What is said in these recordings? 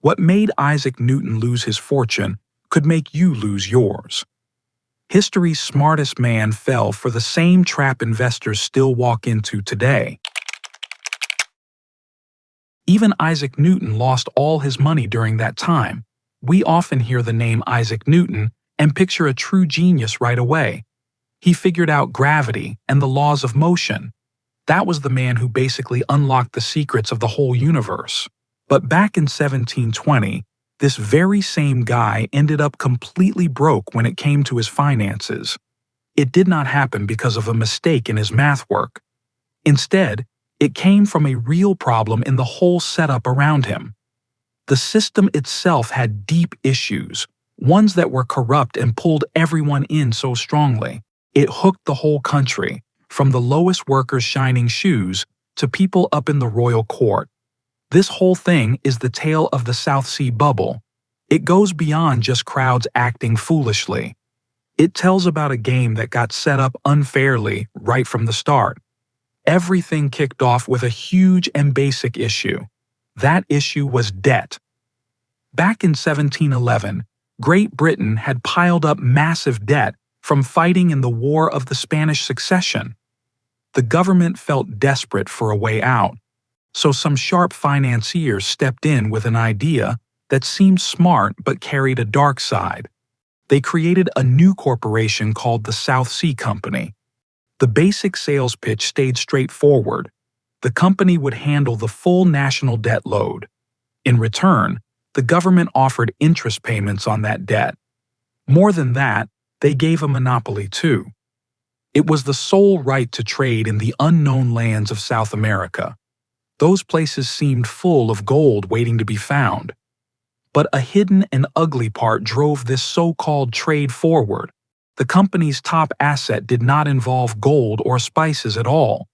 What made Isaac Newton lose his fortune could make you lose yours. History's smartest man fell for the same trap investors still walk into today. Even Isaac Newton lost all his money during that time. We often hear the name Isaac Newton and picture a true genius right away. He figured out gravity and the laws of motion. That was the man who basically unlocked the secrets of the whole universe. But back in 1720, this very same guy ended up completely broke when it came to his finances. It did not happen because of a mistake in his math work. Instead, it came from a real problem in the whole setup around him. The system itself had deep issues, ones that were corrupt and pulled everyone in so strongly. It hooked the whole country, from the lowest workers shining shoes to people up in the royal court. This whole thing is the tale of the South Sea bubble. It goes beyond just crowds acting foolishly. It tells about a game that got set up unfairly right from the start. Everything kicked off with a huge and basic issue. That issue was debt. Back in 1711, Great Britain had piled up massive debt from fighting in the War of the Spanish Succession. The government felt desperate for a way out, so some sharp financiers stepped in with an idea that seemed smart but carried a dark side. They created a new corporation called the South Sea Company. The basic sales pitch stayed straightforward. The company would handle the full national debt load. In return, the government offered interest payments on that debt. More than that, they gave a monopoly too. It was the sole right to trade in the unknown lands of South America. Those places seemed full of gold waiting to be found. But a hidden and ugly part drove this so-called trade forward. The company's top asset did not involve gold or spices at all.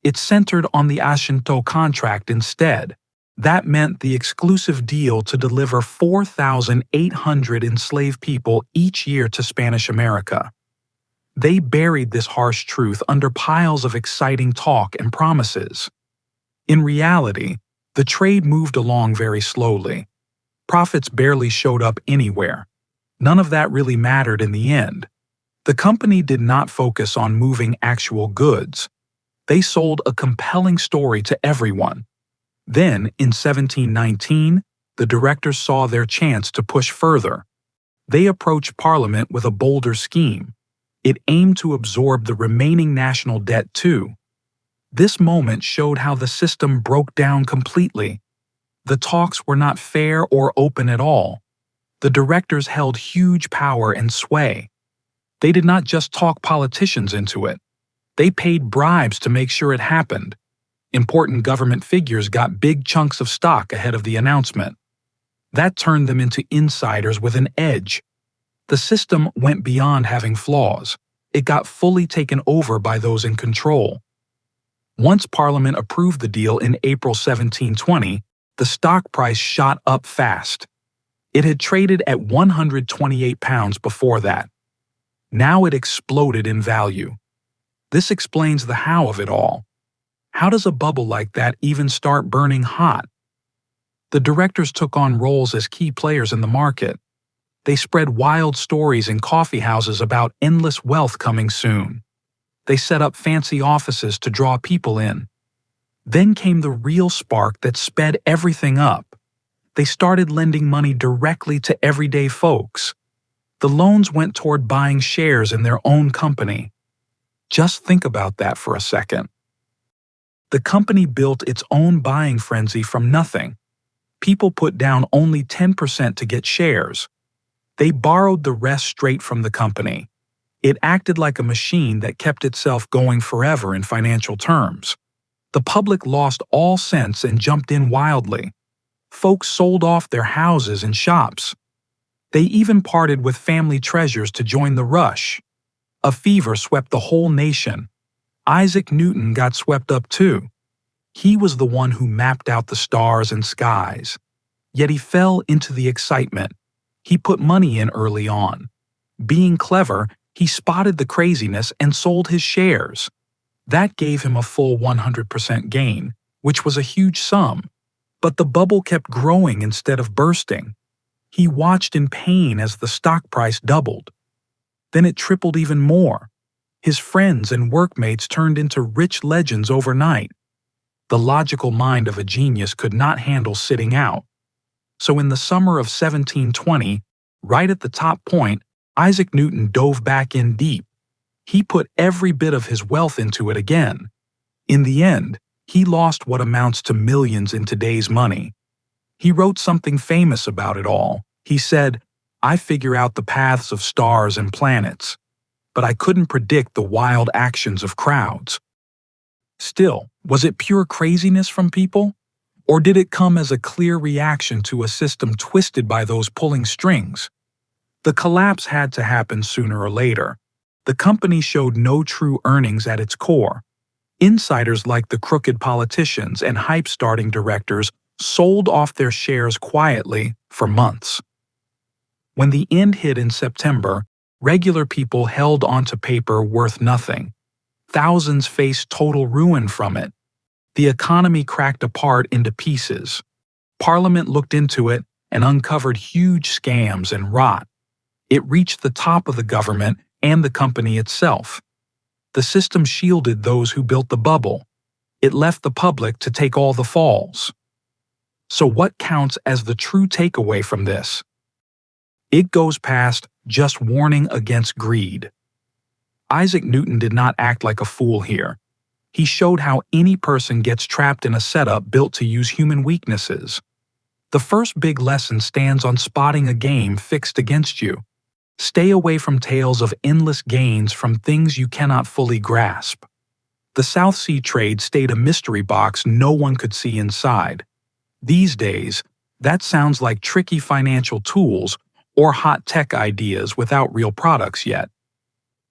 It centered on the Ashanto contract instead. That meant the exclusive deal to deliver 4,800 enslaved people each year to Spanish America. They buried this harsh truth under piles of exciting talk and promises. In reality, the trade moved along very slowly. Profits barely showed up anywhere. None of that really mattered in the end. The company did not focus on moving actual goods. They sold a compelling story to everyone. Then, in 1719, the directors saw their chance to push further. They approached Parliament with a bolder scheme. It aimed to absorb the remaining national debt too. This moment showed how the system broke down completely. The talks were not fair or open at all. The directors held huge power and sway. They did not just talk politicians into it. They paid bribes to make sure it happened. Important government figures got big chunks of stock ahead of the announcement. That turned them into insiders with an edge. The system went beyond having flaws. It got fully taken over by those in control. Once Parliament approved the deal in April 1720, the stock price shot up fast. It had traded at £128 before that. Now it exploded in value. This explains the how of it all. How does a bubble like that even start burning hot? The directors took on roles as key players in the market. They spread wild stories in coffee houses about endless wealth coming soon. They set up fancy offices to draw people in. Then came the real spark that sped everything up. They started lending money directly to everyday folks. The loans went toward buying shares in their own company. Just think about that for a second. The company built its own buying frenzy from nothing. People put down only 10% to get shares. They borrowed the rest straight from the company. It acted like a machine that kept itself going forever in financial terms. The public lost all sense and jumped in wildly. Folks sold off their houses and shops. They even parted with family treasures to join the rush. A fever swept the whole nation. Isaac Newton got swept up too. He was the one who mapped out the stars and skies. Yet he fell into the excitement. He put money in early on. Being clever, he spotted the craziness and sold his shares. That gave him a full 100% gain, which was a huge sum. But the bubble kept growing instead of bursting. He watched in pain as the stock price doubled. Then it tripled even more. His friends and workmates turned into rich legends overnight. The logical mind of a genius could not handle sitting out. So in the summer of 1720, right at the top point, Isaac Newton dove back in deep. He put every bit of his wealth into it again. In the end, he lost what amounts to millions in today's money. He wrote something famous about it all. He said, "I figure out the paths of stars and planets, but I couldn't predict the wild actions of crowds." Still, was it pure craziness from people? Or did it come as a clear reaction to a system twisted by those pulling strings? The collapse had to happen sooner or later. The company showed no true earnings at its core. Insiders like the crooked politicians and hype-starting directors sold off their shares quietly for months. When the end hit in September, regular people held onto paper worth nothing. Thousands faced total ruin from it. The economy cracked apart into pieces. Parliament looked into it and uncovered huge scams and rot. It reached the top of the government and the company itself. The system shielded those who built the bubble. It left the public to take all the falls. So what counts as the true takeaway from this? It goes past just warning against greed. Isaac Newton did not act like a fool here. He showed how any person gets trapped in a setup built to use human weaknesses. The first big lesson stands on spotting a game fixed against you. Stay away from tales of endless gains from things you cannot fully grasp. The South Sea trade stayed a mystery box no one could see inside. These days, that sounds like tricky financial tools or hot tech ideas without real products yet.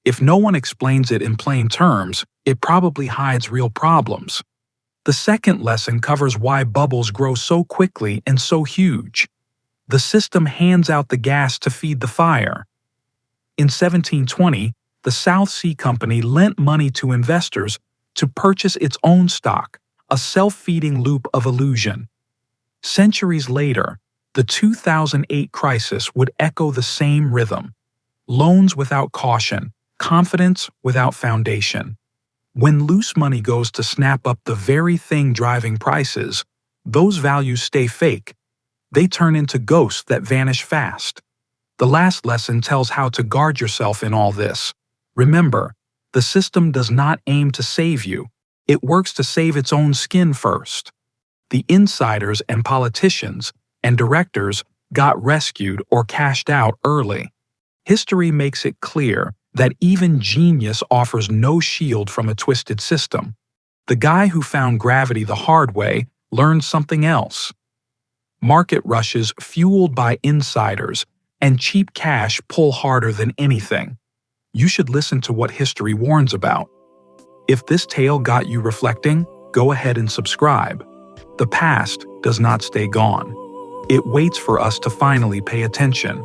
If no one explains it in plain terms, it probably hides real problems. The second lesson covers why bubbles grow so quickly and so huge. The system hands out the gas to feed the fire. In 1720, the South Sea Company lent money to investors to purchase its own stock, a self-feeding loop of illusion. Centuries later, the 2008 crisis would echo the same rhythm. Loans without caution, confidence without foundation. When loose money goes to snap up the very thing driving prices, those values stay fake. They turn into ghosts that vanish fast. The last lesson tells how to guard yourself in all this. Remember, the system does not aim to save you. It works to save its own skin first. The insiders and politicians and directors got rescued or cashed out early. History makes it clear that even genius offers no shield from a twisted system. The guy who found gravity the hard way learned something else. Market rushes fueled by insiders and cheap cash pull harder than anything. You should listen to what history warns about. If this tale got you reflecting, go ahead and subscribe. The past does not stay gone. It waits for us to finally pay attention.